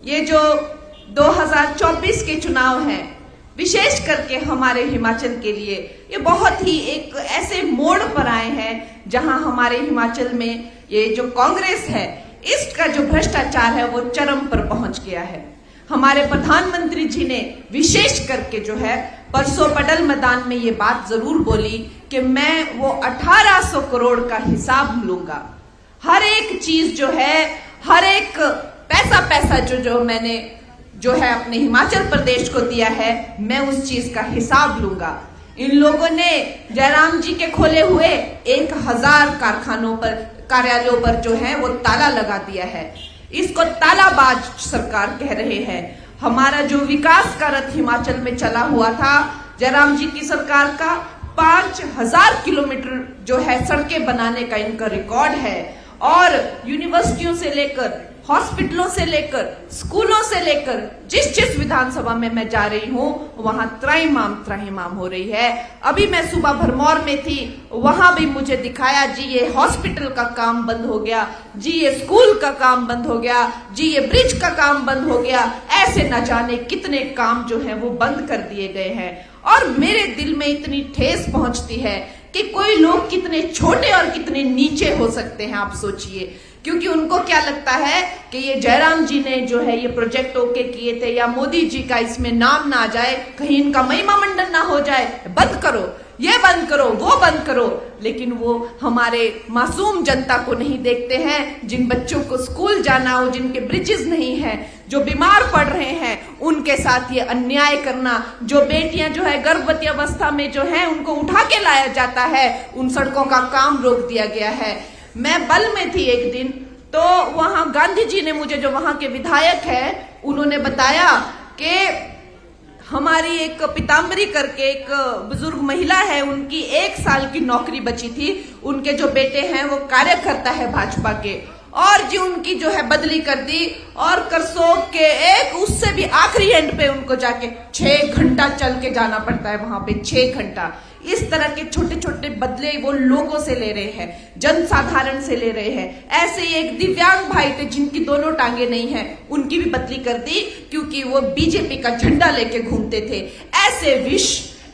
ये जो 2024 के चुनाव हैं, विशेष करके हमारे हिमाचल के लिए ये बहुत ही एक ऐसे मोड़ पर आए हैं जहां हमारे हिमाचल में ये जो कांग्रेस है, इसका जो भ्रष्टाचार है वो चरम पर पहुंच गया है। हमारे प्रधानमंत्री जी ने विशेष करके जो है परसों पडल मैदान में ये बात जरूर बोली कि मैं वो 1800 करोड़ का हिसाब लूंगा। हर एक चीज जो है, हर एक पैसा जो मैंने जो है अपने हिमाचल प्रदेश को दिया है, मैं उस चीज का हिसाब लूंगा। इन लोगों ने जयराम जी के खोले हुए 1000 कारखानों पर, कार्यालयों पर जो है वो ताला लगा दिया है। इसको तालाबाज सरकार कह रहे हैं। हमारा जो विकास का रथ हिमाचल में चला हुआ था जयराम जी की सरकार का, 5000 किलोमीटर जो है सड़कें बनाने का इनका रिकॉर्ड है। और यूनिवर्सिटियों से लेकर, हॉस्पिटलों से लेकर, स्कूलों से लेकर जिस विधानसभा में मैं जा रही हूं वहां त्राहिमाम हो रही है। अभी मैं सुबह भरमौर में थी, वहां भी मुझे दिखाया जी ये हॉस्पिटल का काम बंद हो गया, जी ये स्कूल का काम बंद हो गया, जी ये ब्रिज का काम बंद हो गया। ऐसे न जाने कितने काम जो है वो बंद कर दिए गए हैं। और मेरे दिल में इतनी ठेस पहुंचती है कि कोई लोग कितने छोटे और कितने नीचे हो सकते हैं, आप सोचिए। क्योंकि उनको क्या लगता है कि ये जयराम जी ने जो है ये प्रोजेक्ट ओके किए थे, या मोदी जी का इसमें नाम ना आ जाए, कहीं इनका महिमा मंडन ना हो जाए, बंद करो, ये बंद करो, वो बंद करो। लेकिन वो हमारे मासूम जनता को नहीं देखते हैं, जिन बच्चों को स्कूल जाना हो, जिनके ब्रिजेस नहीं है, जो बीमार पड़ रहे हैं, उनके साथ ये अन्याय करना। जो बेटियां जो है गर्भवती अवस्था में जो है उनको उठा के लाया जाता है, उन सड़कों का काम रोक दिया गया है। मैं बल में थी एक दिन, तो वहां गांधी जी ने मुझे, जो वहां के विधायक है, उन्होंने बताया कि हमारी एक पीताम्बरी करके एक बुजुर्ग महिला है, उनकी 1 साल की नौकरी बची थी। उनके जो बेटे हैं वो कार्यकर्ता है भाजपा के, और जी उनकी जो है बदली कर दी। और करसोग के एक उससे भी आखिरी एंड पे उनको जाके 6 घंटा चल के जाना पड़ता है वहां पे, 6 घंटा। इस तरह के छोटे छोटे बदले वो लोगों से ले रहे हैं, जनसाधारण से ले रहे हैं। ऐसे ही एक दिव्यांग भाई थे जिनकी दोनों टांगे नहीं है, उनकी भी बदली कर दी क्योंकि वो बीजेपी का झंडा लेके घूमते थे। ऐसे विष,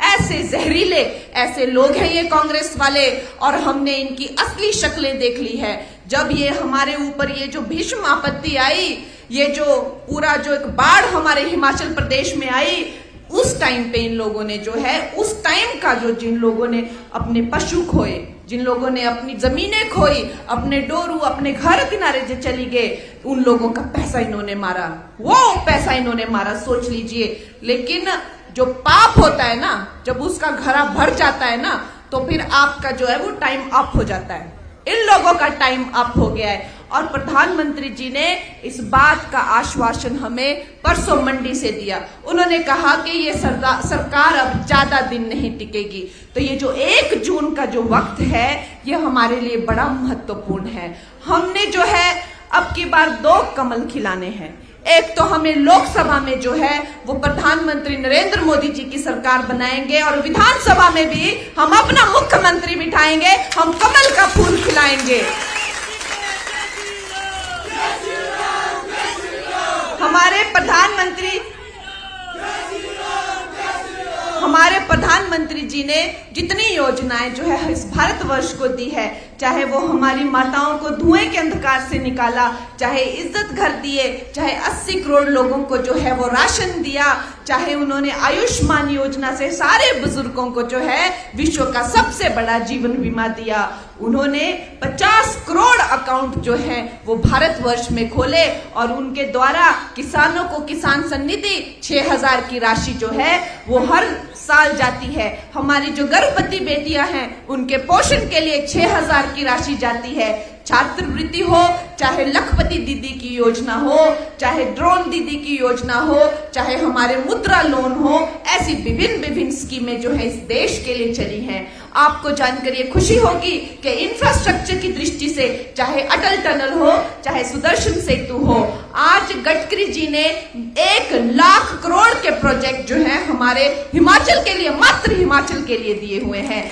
ऐसे जहरीले, ऐसे लोग हैं ये कांग्रेस वाले, और हमने इनकी असली शक्लें देख ली है। जब ये हमारे ऊपर ये जो भीषण आपत्ति आई, ये जो पूरा जो एक बाढ़ हमारे हिमाचल प्रदेश में आई, उस टाइम पे इन लोगों ने जो है, उस टाइम का जो, जिन लोगों ने अपने पशु खोए, जिन लोगों ने अपनी जमीनें खोई, अपने डोरू, अपने घर किनारे जो चली गए, उन लोगों का पैसा इन्होंने मारा, वो पैसा इन्होंने मारा, सोच लीजिए। लेकिन जो पाप होता है ना, जब उसका घड़ा भर जाता है ना, तो फिर आपका जो है वो टाइम अप हो जाता है। इन लोगों का टाइम अप हो गया है। और प्रधानमंत्री जी ने इस बात का आश्वासन हमें परसों मंडी से दिया। उन्होंने कहा कि ये सरकार अब ज्यादा दिन नहीं टिकेगी। तो ये जो 1 जून का जो वक्त है, ये हमारे लिए बड़ा महत्वपूर्ण है। हमने जो है अब की बार 2 कमल खिलाने हैं। एक तो हमें लोकसभा में जो है वो प्रधानमंत्री नरेंद्र मोदी जी की सरकार बनाएंगे, और विधानसभा में भी हम अपना मुख्यमंत्री बिठाएंगे, हम कमल का फूल खिलाएंगे। हमारे प्रधानमंत्री जी ने जितनी योजनाएं जो है इस भारतवर्ष को दी है, चाहे वो हमारी माताओं को धुएं के अंधकार से निकाला, चाहे इज्जत घर दिए, चाहे 80 करोड़ लोगों को जो है वो राशन दिया, चाहे उन्होंने आयुष्मान योजना से सारे बुजुर्गों को जो है विश्व का सबसे बड़ा जीवन बीमा दिया। उन्होंने 50 करोड़ अकाउंट जो है वो भारतवर्ष में खोले, और उनके द्वारा किसानों को किसान सन्निधि 6000 की राशि जो है वो हर साल जाती है। हमारी जो गर्भवती बेटियां हैं उनके पोषण के लिए 6000 की राशि जाती है। छात्रवृत्ति हो, चाहे लखपति दीदी की योजना हो, चाहे ड्रोन दीदी की योजना हो, चाहे हमारे मुद्रा लोन हो, ऐसी विभिन्न स्कीमें जो है इस देश के लिए चली हैं। आपको जानकर ये खुशी होगी कि इंफ्रास्ट्रक्चर की दृष्टि से, चाहे अटल टनल हो, चाहे सुदर्शन सेतु हो, आज गडकरी जी ने 1 लाख करोड़ के प्रोजेक्ट जो है हमारे हिमाचल के लिए, मात्र हिमाचल के लिए दिए हुए हैं।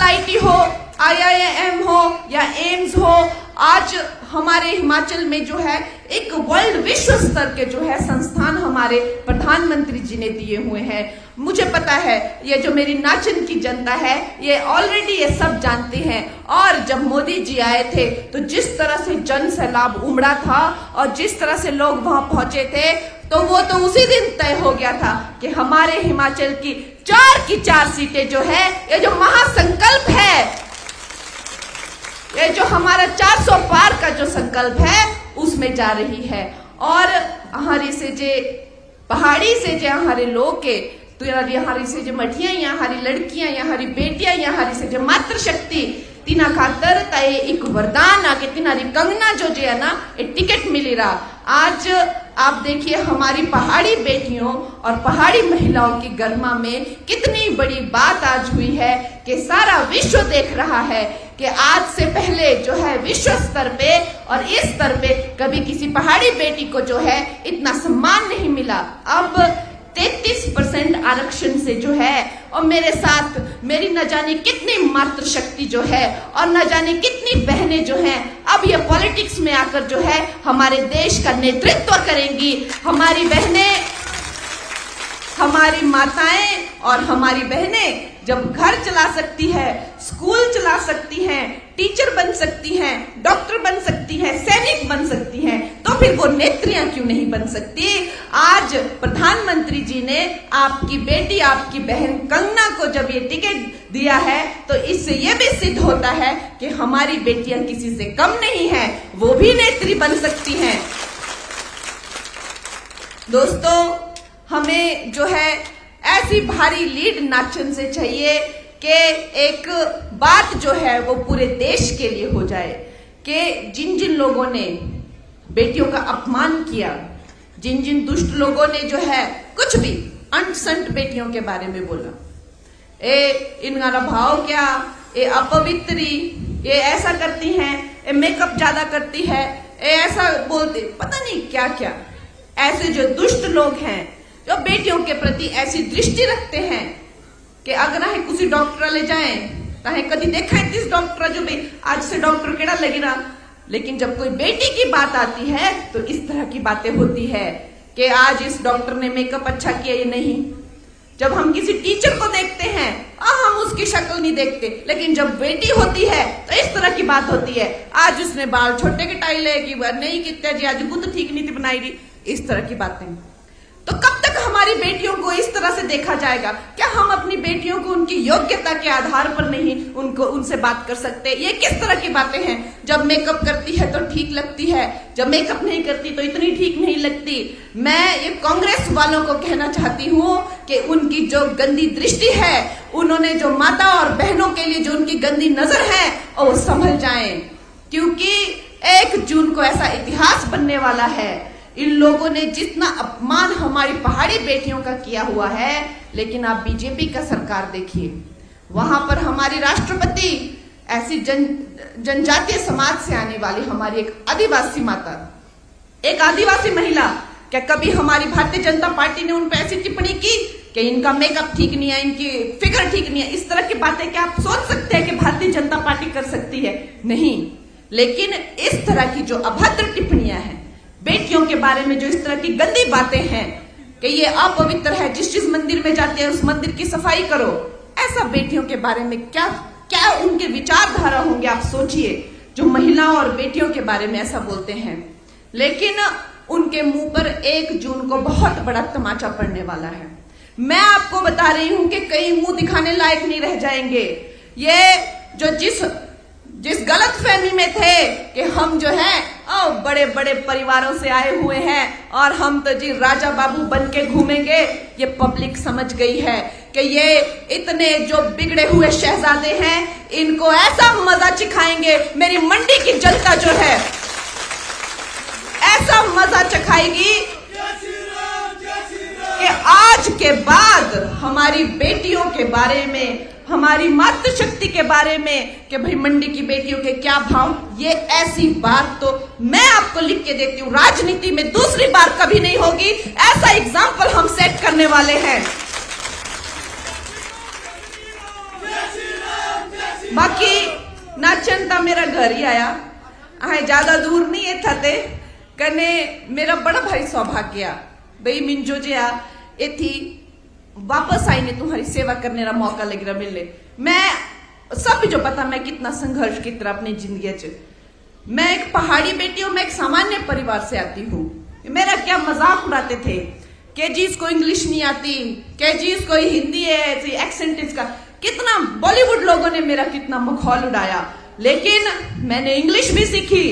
IIT हो, IIM हो या एम्स हो, आज हमारे हिमाचल में जो है एक वर्ल्ड विश्व स्तर के जो है संस्थान हमारे प्रधानमंत्री जी ने दिए हुए हैं। मुझे पता है ये जो मेरी नाचन की जनता है ये ऑलरेडी ये सब जानते हैं। और जब मोदी जी आए थे तो जिस तरह से जन सैलाब उमड़ा था और जिस तरह से लोग वहां पहुंचे थे तो वो तो उसी दिन तय हो गया था कि हमारे हिमाचल की 4 की 4 सीटें जो है, ये जो महासंकल्प है, ये जो हमारा 400 पार का जो संकल्प है उसमें जा रही है। और हमारी से जे पहाड़ी से जे हमारे लोग के तो यहाँ से जो मठिया यहाँ लड़कियां यहाँ बेटियां यहाँ से जो मातृशक्ति तिना खातर तय एक वरदान आके तिनारी कंगना जो है ना ये टिकट मिली रहा। आज आप देखिए हमारी पहाड़ी बेटियों और पहाड़ी महिलाओं की गरिमा में कितनी बड़ी बात आज हुई है कि सारा विश्व देख रहा है कि आज से पहले जो है विश्व स्तर पे और इस स्तर पे कभी किसी पहाड़ी बेटी को जो है इतना सम्मान नहीं मिला। अब 33% आरक्षण से जो है और मेरे साथ मेरी न जाने कितनी मातृशक्ति जो है और न जाने कितनी बहनें जो हैं अब ये पॉलिटिक्स में आकर जो है हमारे देश का नेतृत्व करेंगी। हमारी बहनें, हमारी माताएं और हमारी बहनें जब घर चला सकती है, स्कूल चला सकती हैं, टीचर बन सकती हैं, डॉक्टर बन सकती हैं, सैनिक बन सकती हैं, तो फिर वो नेत्रियां क्यों नहीं बन सकती। आज प्रधानमंत्री जी ने आपकी बेटी, आपकी बहन कंगना को जब ये टिकट दिया है तो इससे ये भी सिद्ध होता है कि हमारी बेटियां किसी से कम नहीं है, वो भी नेत्री बन सकती हैं। दोस्तों, हमें जो है ऐसी भारी लीड नाचन से चाहिए कि एक बात जो है वो पूरे देश के लिए हो जाए कि जिन जिन लोगों ने बेटियों का अपमान किया, जिन जिन दुष्ट लोगों ने जो है कुछ भी अंट संट बेटियों के बारे में बोला, इनका भाव क्या, ये अपवित्री, ये ऐसा करती हैं, ये मेकअप ज्यादा करती है, ये ऐसा बोलते, पता नहीं क्या क्या, ऐसे जो दुष्ट लोग हैं जो बेटियों के प्रति ऐसी दृष्टि रखते हैं कि अगर है किसी डॉक्टर ले जाएं ताहे कभी देखा है किस डॉक्टर जो भी आज से डॉक्टर केड़ा लगी रहा, लेकिन जब कोई बेटी की बात आती है तो इस तरह की बातें होती है कि आज इस डॉक्टर ने मेकअप अच्छा किया या नहीं। जब हम किसी टीचर को देखते हैं हम उसकी शक्ल नहीं देखते, लेकिन जब बेटी होती है तो इस तरह की बात होती है, आज उसने बाल छोटे कटाई ले कि नहीं कितना जी, आज बुद्ध ठीक नहीं थी बनाई रही, इस तरह की बातें। तो कब तक हमारी बेटियों को इस तरह से देखा जाएगा? क्या हम अपनी बेटियों को उनकी योग्यता के आधार पर नहीं उनसे बात कर सकते? ये किस तरह की बातें हैं? जब मेकअप करती है तो ठीक लगती है, जब मेकअप नहीं करती तो इतनी ठीक नहीं लगती। मैं ये कांग्रेस वालों को कहना चाहती हूँ कि उनकी जो गंदी दृष्टि है, उन्होंने जो माता और बहनों के लिए जो उनकी गंदी नजर है वो संभल जाएं, क्योंकि 1 जून को ऐसा इतिहास बनने वाला है। इन लोगों ने जितना अपमान हमारी पहाड़ी बेटियों का किया हुआ है, लेकिन आप बीजेपी का सरकार देखिए, वहां पर हमारी राष्ट्रपति ऐसी जनजातीय समाज से आने वाली हमारी एक आदिवासी माता, एक आदिवासी महिला, क्या कभी हमारी भारतीय जनता पार्टी ने उन पर ऐसी टिप्पणी की कि इनका मेकअप ठीक नहीं है, इनकी फिगर ठीक नहीं है? इस तरह की बातें क्या आप सोच सकते हैं कि भारतीय जनता पार्टी कर सकती है? नहीं। लेकिन इस तरह की जो अभद्र टिप्पणियां हैं बेटियों के बारे में, जो इस तरह की गंदी बातें हैं कि ये अपवित्र है, जिस मंदिर में जाते हैं उस मंदिर की सफाई करो, ऐसा बेटियों के बारे में क्या क्या उनके विचारधारा होंगे? आप सोचिए, जो महिलाओं और बेटियों के बारे में ऐसा बोलते हैं। लेकिन उनके मुंह पर 1 जून को बहुत बड़ा तमाचा पड़ने वाला है। मैं आपको बता रही हूं कि कई मुंह दिखाने लायक नहीं रह जाएंगे। ये जो जिस गलत फहमी में थे कि हम जो है बड़े बड़े परिवारों से आए हुए हैं और हम तो जी राजा बाबू बन के घूमेंगे, ये पब्लिक समझ गई है कि ये इतने जो बिगड़े हुए शहजादे हैं, इनको ऐसा मजा चखाएंगे, मेरी मंडी की जनता जो है ऐसा मजा चखाएगी कि आज के बाद हमारी बेटियों के बारे में, हमारी मातृशक्ति के बारे में कि भाई मंडी की बेटियों के क्या भाव, ये ऐसी बात तो मैं आपको लिख के देती हूँ, राजनीति में दूसरी बार कभी नहीं होगी। ऐसा एग्जाम्पल हम सेट करने वाले हैं। बाकी नाचन था मेरा घर ही आया, अहे ज्यादा दूर नहीं है थते कने मेरा बड़ा भारी सौभाग्य भाई मिंजो जे आ एथी वापस आई ने तुम्हारी सेवा करने का मौका लग रहा मिले। मैं सब जो पता मैं कितना संघर्ष की तरह अपनी जिंदगी च मैं एक पहाड़ी बेटी हूं, मैं एक सामान्य परिवार से आती हूँ। मेरा क्या मजाक उड़ाते थे कि जी इसको इंग्लिश नहीं आती, कि जी इसको हिंदी है, एक्सेंट इसका, कितना बॉलीवुड लोगों ने मेरा कितना मखौल उड़ाया। लेकिन मैंने इंग्लिश भी सीखी,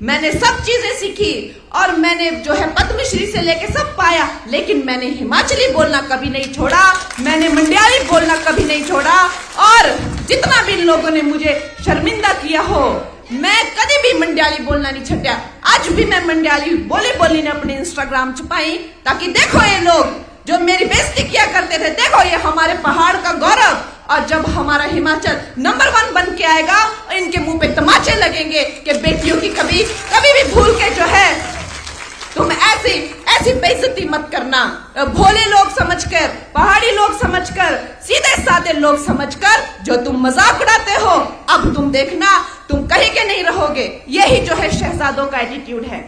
मैंने सब चीजें सीखी और मैंने जो है पद्मश्री से लेके सब पाया, लेकिन मैंने हिमाचली बोलना कभी नहीं छोड़ा, मैंने मंड्याली बोलना कभी नहीं छोड़ा। और जितना भी लोगों ने मुझे शर्मिंदा किया हो, मैं कभी भी मंड्याली बोलना नहीं छड्या। आज भी मैं मंड्याली बोली ने अपने इंस्टाग्राम छपाई ताकि देखो ये लोग जो मेरी बेइज्जती किया करते थे, देखो ये हमारे पहाड़ का गौरव। और जब हमारा हिमाचल नंबर 1 बन के आएगा, इनके मुंह पे तमाचे लगेंगे कि बेटियों की कभी भी भूल के जो है तुम ऐसी बेइज्जती मत करना। भोले लोग समझकर, पहाड़ी लोग समझकर, सीधे साधे लोग समझकर जो तुम मजाक उड़ाते हो, अब तुम देखना तुम कहीं के नहीं रहोगे। यही जो है शहजादों का एटीट्यूड है।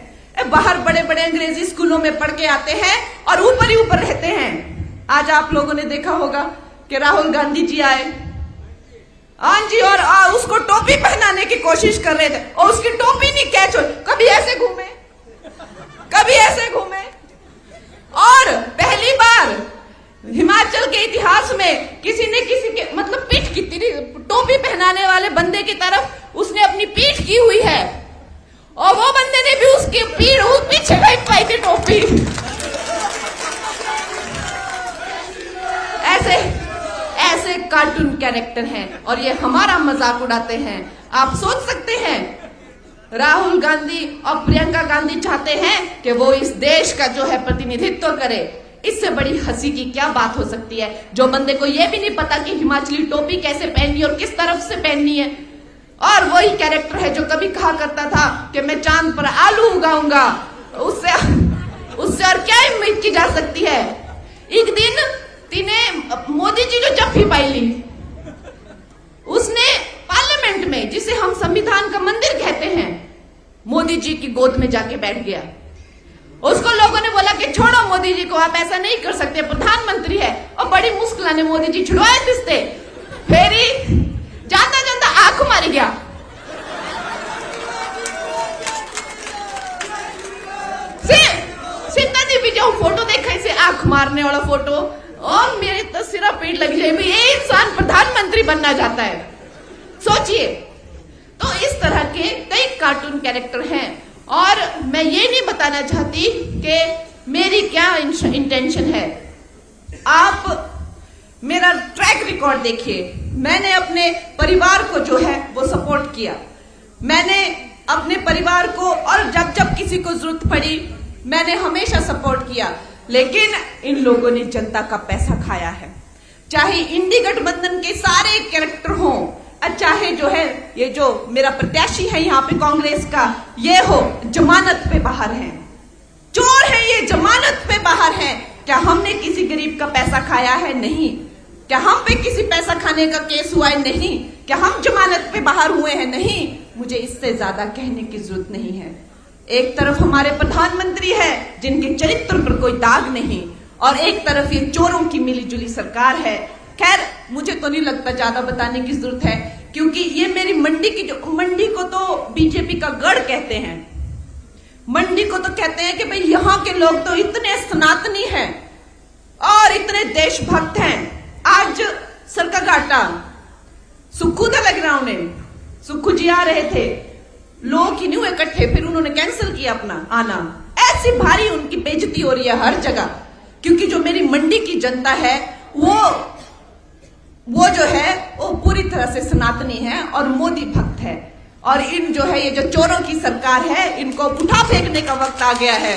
बाहर बड़े बड़े अंग्रेजी स्कूलों में पढ़ के आते हैं और ऊपर ही ऊपर रहते हैं। आज आप लोगों ने देखा होगा कि राहुल गांधी जी आए, हाँ जी, और उसको टोपी पहनाने की कोशिश कर रहे थे और उसकी टोपी नहीं कैच हो, कभी ऐसे घूमे, कभी ऐसे घूमे। और पहली बार हिमाचल के इतिहास में किसी के मतलब पीठ की टोपी पहनाने वाले बंदे की तरफ उसने अपनी पीठ की हुई है और वो बंदे ने भी उसकी पीछे फेंक पाई थी टोपी। ऐसे कार्टून कैरेक्टर हैं और ये हमारा मजाक उड़ाते हैं। आप सोच सकते हैं राहुल गांधी और प्रियंका गांधी चाहते हैं कि वो इस देश का जो है प्रतिनिधित्व करे। इससे बड़ी हंसी की क्या बात हो सकती है, जो बंदे को ये भी नहीं पता कि हिमाचली टोपी कैसे पहननी और किस तरफ से पहननी है। और वही कैरेक्टर है जो कभी कहा करता था कि मैं चांद पर आलू उगाऊंगा। उससे और क्या उम्मीद की जा सकती है। एक दिन मोदी जी जो जफ्फी पाई ली, उसने पार्लियामेंट में, जिसे हम संविधान का मंदिर कहते हैं, मोदी जी की गोद में जाके बैठ गया। उसको लोगों ने बोला कि छोड़ो मोदी जी को, आप ऐसा नहीं कर सकते, प्रधानमंत्री है। और बड़ी मुश्किल ने मोदी जी छुड़वाए तिस्ते, फेरी जाता जाता आंख मारी गया। सीता जी भी जो फोटो देखा इसे आंख मारने वाला फोटो, और मेरे तो सिरा पेट लग जाए, ये इंसान प्रधानमंत्री बनना चाहता है। सोचिए, तो इस तरह के कई कार्टून कैरेक्टर हैं। और मैं ये नहीं बताना चाहती कि मेरी क्या इंटेंशन है। आप मेरा ट्रैक रिकॉर्ड देखिए। मैंने अपने परिवार को जो है वो सपोर्ट किया, मैंने अपने परिवार को, और जब जब किसी को जरूरत पड़ी मैंने हमेशा सपोर्ट किया। लेकिन इन लोगों ने जनता का पैसा खाया है, चाहे इंडी गठबंधन के सारे कैरेक्टर हों, चाहे जो है ये जो मेरा प्रत्याशी है यहाँ पे कांग्रेस का, ये हो जमानत पे बाहर है, चोर है ये, जमानत पे बाहर है। क्या हमने किसी गरीब का पैसा खाया है? नहीं। क्या हम पे किसी पैसा खाने का केस हुआ है? नहीं। क्या हम जमानत पे बाहर हुए हैं? नहीं। मुझे इससे ज्यादा कहने की जरूरत नहीं है। एक तरफ हमारे प्रधानमंत्री है जिनके चरित्र पर कोई दाग नहीं, और एक तरफ ये चोरों की मिलीजुली सरकार है। खैर, मुझे तो नहीं लगता ज्यादा बताने की जरूरत है, क्योंकि ये मेरी मंडी को तो बीजेपी का गढ़ कहते हैं। मंडी को तो कहते हैं कि भाई यहाँ के लोग तो इतने सनातनी हैं और इतने देशभक्त हैं। आज सरकाघाटा सुक्खू था लग रहा उन्हें, सुक्खू जी आ रहे थे, लोग ही नहीं हुए इकट्ठे, फिर उन्होंने कैंसिल किया अपना आना। ऐसी भारी उनकी बेइज्जती हो रही है हर जगह, क्योंकि जो मेरी मंडी की जनता है वो जो है वो पूरी तरह से सनातनी है और मोदी भक्त है। और इन जो है ये जो चोरों की सरकार है, इनको उठा फेंकने का वक्त आ गया है।